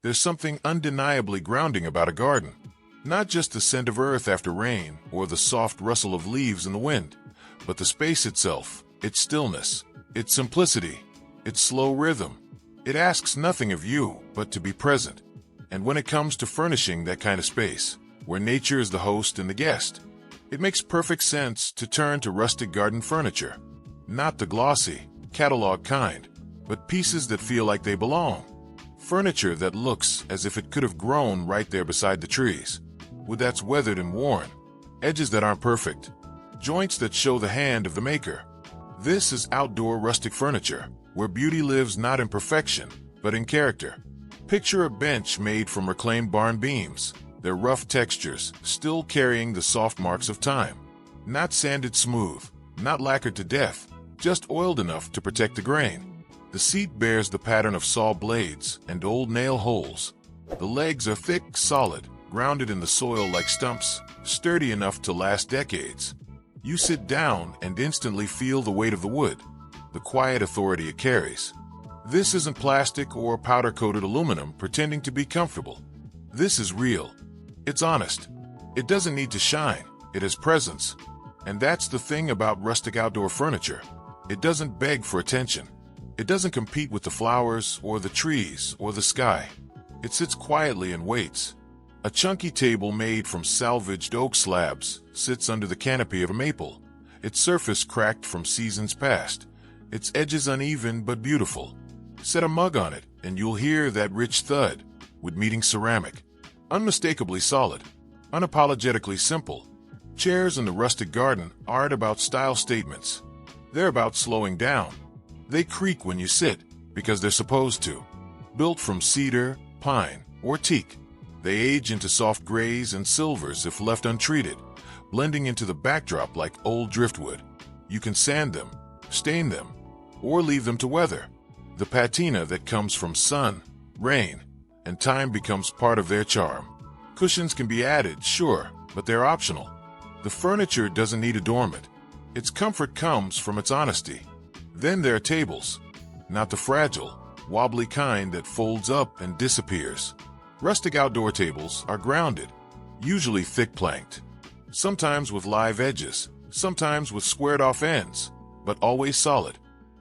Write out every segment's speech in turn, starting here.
There's something undeniably grounding about a garden. Not just the scent of earth after rain or the soft rustle of leaves in the wind, but the space itself, its stillness, its simplicity, its slow rhythm. It asks nothing of you but to be present. And when it comes to furnishing that kind of space, where nature is the host and the guest, it makes perfect sense to turn to rustic garden furniture. Not the glossy, catalog kind, but pieces that feel like they belong. Furniture that looks as if it could have grown right there beside the trees. Wood that's weathered and worn, edges that aren't perfect, joints that show the hand of the maker. This is outdoor rustic furniture, where beauty lives not in perfection, but in character. Picture a bench made from reclaimed barn beams, their rough textures still carrying the soft marks of time. Not sanded smooth, not lacquered to death, just oiled enough to protect the grain. The seat bears the pattern of saw blades and old nail holes. The legs are thick, solid, grounded in the soil like stumps, sturdy enough to last decades. You sit down and instantly feel the weight of the wood, the quiet authority it carries. This isn't plastic or powder-coated aluminum pretending to be comfortable. This is real. It's honest. It doesn't need to shine. It has presence. And that's the thing about rustic outdoor furniture. It doesn't beg for attention. It doesn't compete with the flowers or the trees or the sky. It sits quietly and waits. A chunky table made from salvaged oak slabs sits under the canopy of a maple, its surface cracked from seasons past, its edges uneven but beautiful. Set a mug on it, and you'll hear that rich thud, with meeting ceramic. Unmistakably solid, unapologetically simple. Chairs in the rustic garden aren't about style statements. They're about slowing down. They creak when you sit, because they're supposed to. Built from cedar, pine, or teak, they age into soft grays and silvers if left untreated, blending into the backdrop like old driftwood. You can sand them, stain them, or leave them to weather. The patina that comes from sun, rain, and time becomes part of their charm. Cushions can be added, sure, but they're optional. The furniture doesn't need adornment. Its comfort comes from its honesty. Then there are tables, not the fragile, wobbly kind that folds up and disappears. Rustic outdoor tables are grounded, usually thick-planked, sometimes with live edges, sometimes with squared-off ends, but always solid.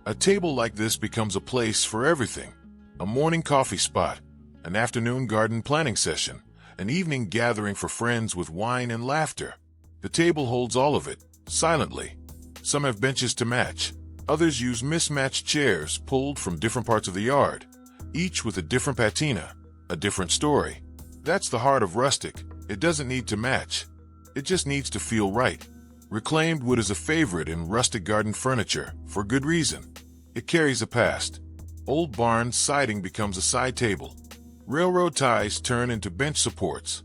A table like this becomes a place for everything: a morning coffee spot, an afternoon garden planning session, an evening gathering for friends with wine and laughter. The table holds all of it, silently. Some have benches to match. Others use mismatched chairs pulled from different parts of the yard, each with a different patina, a different story. That's the heart of rustic. It doesn't need to match. It just needs to feel right. Reclaimed wood is a favorite in rustic garden furniture, for good reason. It carries a past. Old barn siding becomes a side table. Railroad ties turn into bench supports.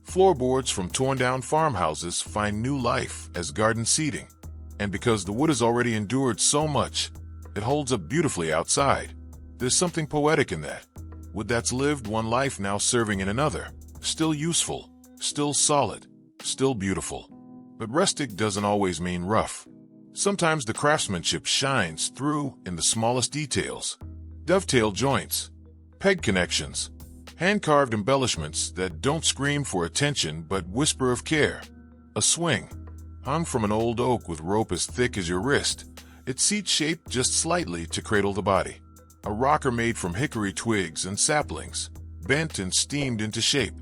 Floorboards from torn-down farmhouses find new life as garden seating. And because the wood has already endured so much, it holds up beautifully outside. There's something poetic in that. Wood that's lived one life now serving in another. Still useful, still solid, still beautiful. But rustic doesn't always mean rough. Sometimes the craftsmanship shines through in the smallest details. Dovetail joints, peg connections, hand-carved embellishments that don't scream for attention but whisper of care. A swing, hung from an old oak with rope as thick as your wrist, its seat shaped just slightly to cradle the body. A rocker made from hickory twigs and saplings, bent and steamed into shape.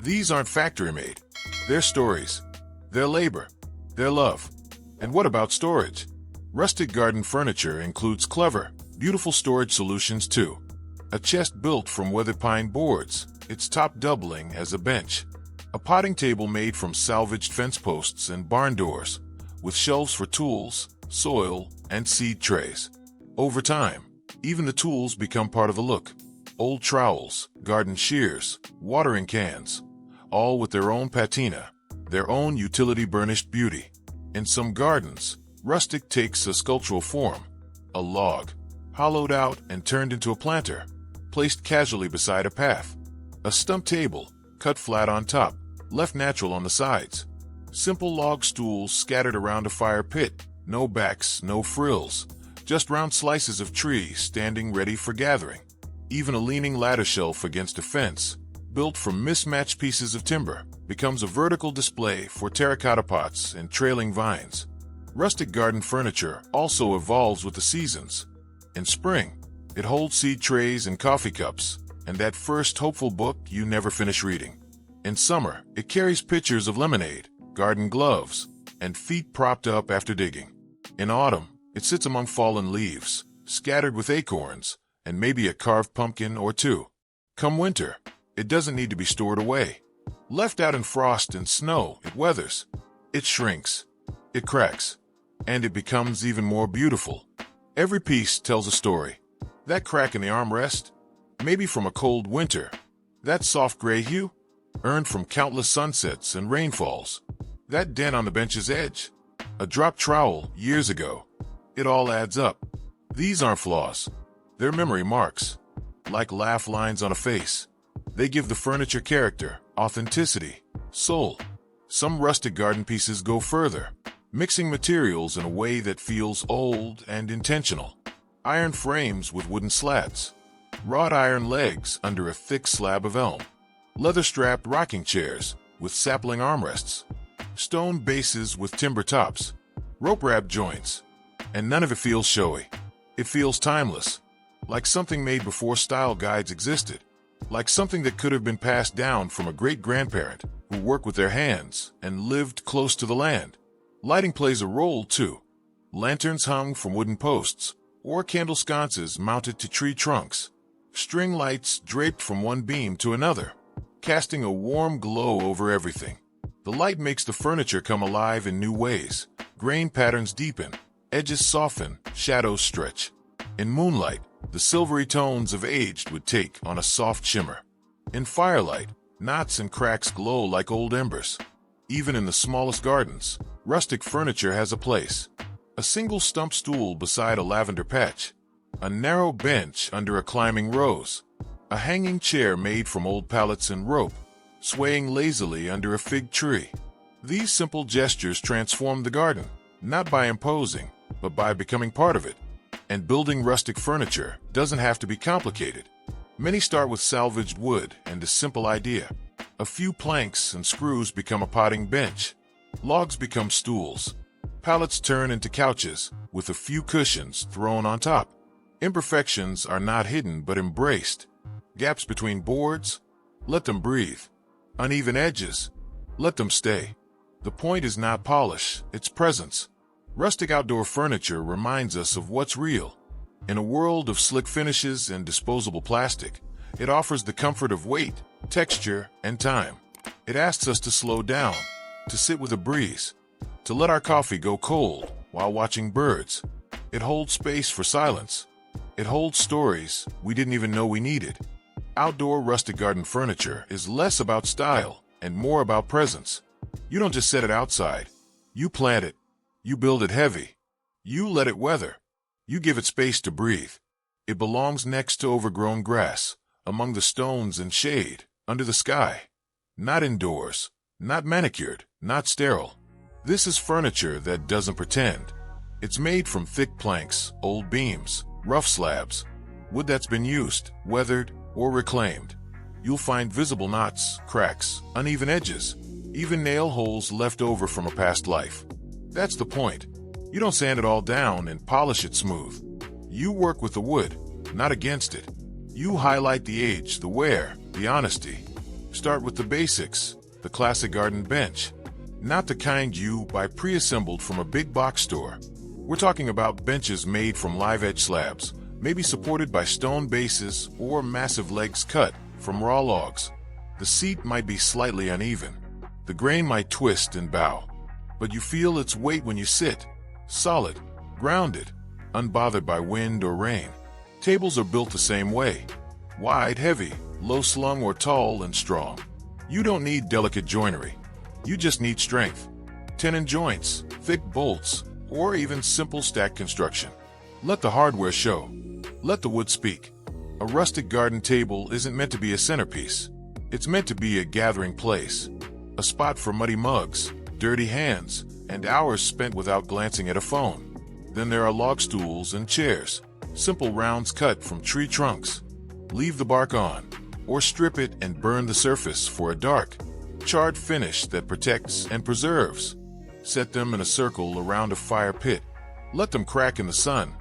These aren't factory-made. They're stories. They're labor. They're love. And what about storage? Rustic garden furniture includes clever, beautiful storage solutions too. A chest built from weathered pine boards, its top doubling as a bench. A potting table made from salvaged fence posts and barn doors, with shelves for tools, soil, and seed trays. Over time, even the tools become part of the look. Old trowels, garden shears, watering cans, all with their own patina, their own utility burnished beauty. In some gardens, rustic takes a sculptural form, a log, hollowed out and turned into a planter, placed casually beside a path. A stump table, cut flat on top, left natural on the sides. Simple log stools scattered around a fire pit, no backs, no frills, just round slices of tree standing ready for gathering. Even a leaning ladder shelf against a fence, built from mismatched pieces of timber, becomes a vertical display for terracotta pots and trailing vines. Rustic garden furniture also evolves with the seasons. In spring, it holds seed trays and coffee cups, and that first hopeful book you never finish reading. In summer, it carries pitchers of lemonade, garden gloves, and feet propped up after digging. In autumn, it sits among fallen leaves, scattered with acorns, and maybe a carved pumpkin or two. Come winter, it doesn't need to be stored away. Left out in frost and snow, it weathers. It shrinks. It cracks. And it becomes even more beautiful. Every piece tells a story. That crack in the armrest, maybe from a cold winter. That soft gray hue, earned from countless sunsets and rainfalls. That dent on the bench's edge, a dropped trowel years ago. It all adds up. These aren't flaws. They're memory marks, like laugh lines on a face. They give the furniture character, authenticity, soul. Some rustic garden pieces go further, mixing materials in a way that feels old and intentional. Iron frames with wooden slats, wrought iron legs under a thick slab of elm, leather-strapped rocking chairs with sapling armrests, stone bases with timber tops, rope-wrapped joints, and none of it feels showy. It feels timeless, like something made before style guides existed, like something that could have been passed down from a great-grandparent who worked with their hands and lived close to the land. Lighting plays a role, too. Lanterns hung from wooden posts, or candle sconces mounted to tree trunks. String lights draped from one beam to another, casting a warm glow over everything. The light makes the furniture come alive in new ways. Grain patterns deepen, edges soften, shadows stretch. In moonlight, the silvery tones of age would take on a soft shimmer. In firelight, knots and cracks glow like old embers. Even in the smallest gardens, rustic furniture has a place. A single stump stool beside a lavender patch, a narrow bench under a climbing rose, a hanging chair made from old pallets and rope, swaying lazily under a fig tree. These simple gestures transform the garden, not by imposing, but by becoming part of it. And building rustic furniture doesn't have to be complicated. Many start with salvaged wood and a simple idea. A few planks and screws become a potting bench. Logs become stools. Pallets turn into couches, with a few cushions thrown on top. Imperfections are not hidden but embraced. Gaps between boards? Let them breathe. Uneven edges? Let them stay. The point is not polish, it's presence. Rustic outdoor furniture reminds us of what's real. In a world of slick finishes and disposable plastic, it offers the comfort of weight, texture, and time. It asks us to slow down, to sit with a breeze, to let our coffee go cold while watching birds. It holds space for silence. It holds stories we didn't even know we needed. Outdoor rustic garden furniture is less about style and more about presence. You don't just set it outside. You plant it. You build it heavy. You let it weather. You give it space to breathe. It belongs next to overgrown grass, among the stones and shade, under the sky. Not indoors, not manicured, not sterile. This is furniture that doesn't pretend. It's made from thick planks, old beams, rough slabs, wood that's been used, weathered, or reclaimed. You'll find visible knots, cracks, uneven edges, even nail holes left over from a past life. That's the point. You don't sand it all down and polish it smooth. You work with the wood, not against it. You highlight the age, the wear, the honesty. Start with the basics, the classic garden bench, not the kind you buy pre-assembled from a big box store. We're talking about benches made from live-edge slabs, maybe supported by stone bases or massive legs cut from raw logs. The seat might be slightly uneven. The grain might twist and bow, but you feel its weight when you sit, solid, grounded, unbothered by wind or rain. Tables are built the same way, wide, heavy, low-slung, or tall and strong. You don't need delicate joinery. You just need strength. Tenon joints, thick bolts, or even simple stack construction. Let the hardware show. Let the wood speak. A rustic garden table isn't meant to be a centerpiece. It's meant to be a gathering place, a spot for muddy mugs, dirty hands, and hours spent without glancing at a phone. Then there are log stools and chairs, simple rounds cut from tree trunks. leave the bark on, or strip it and burn the surface for a dark, charred finish that protects and preserves. Set them in a circle around a fire pit. Let them crack in the sun.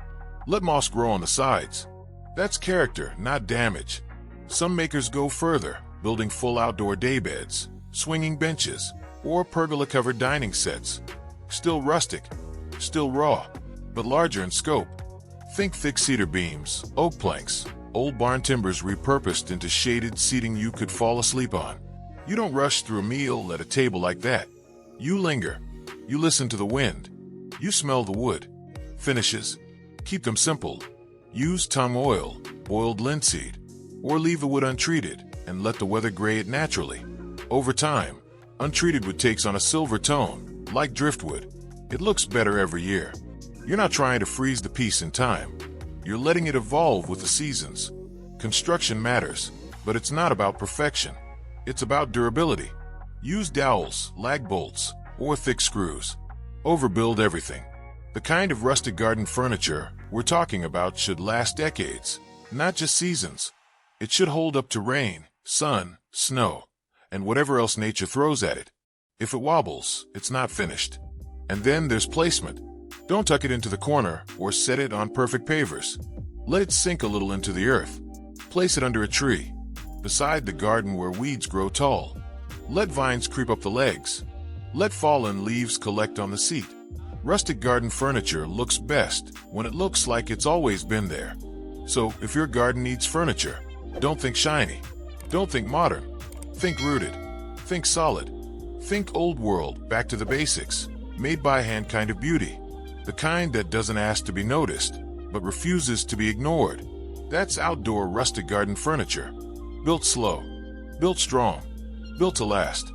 Let moss grow on the sides. That's character, not damage. Some makers go further, building full outdoor daybeds, swinging benches, or pergola-covered dining sets. Still rustic, still raw, but larger in scope. Think thick cedar beams, oak planks, old barn timbers repurposed into shaded seating you could fall asleep on. You don't rush through a meal at a table like that. You linger. You listen to the wind. You smell the wood. Finishes. Keep them simple. Use tung oil, boiled linseed, or leave the wood untreated and let the weather gray it naturally. Over time, untreated wood takes on a silver tone, like driftwood. It looks better every year. You're not trying to freeze the piece in time. You're letting it evolve with the seasons. Construction matters, but it's not about perfection. It's about durability. Use dowels, lag bolts, or thick screws. Overbuild everything. The kind of rustic garden furniture we're talking about should last decades, not just seasons. It should hold up to rain, sun, snow, and whatever else nature throws at it. If it wobbles, it's not finished. And then there's placement. Don't tuck it into the corner or set it on perfect pavers. Let it sink a little into the earth. Place it under a tree, beside the garden where weeds grow tall. Let vines creep up the legs. Let fallen leaves collect on the seat. Rustic garden furniture looks best when it looks like it's always been there. So if your garden needs furniture, don't think shiny. Don't think modern. Think rooted. Think solid. Think old world, back to the basics. Made by hand kind of beauty. The kind that doesn't ask to be noticed, but refuses to be ignored. That's outdoor rustic garden furniture. Built slow. Built strong. Built to last.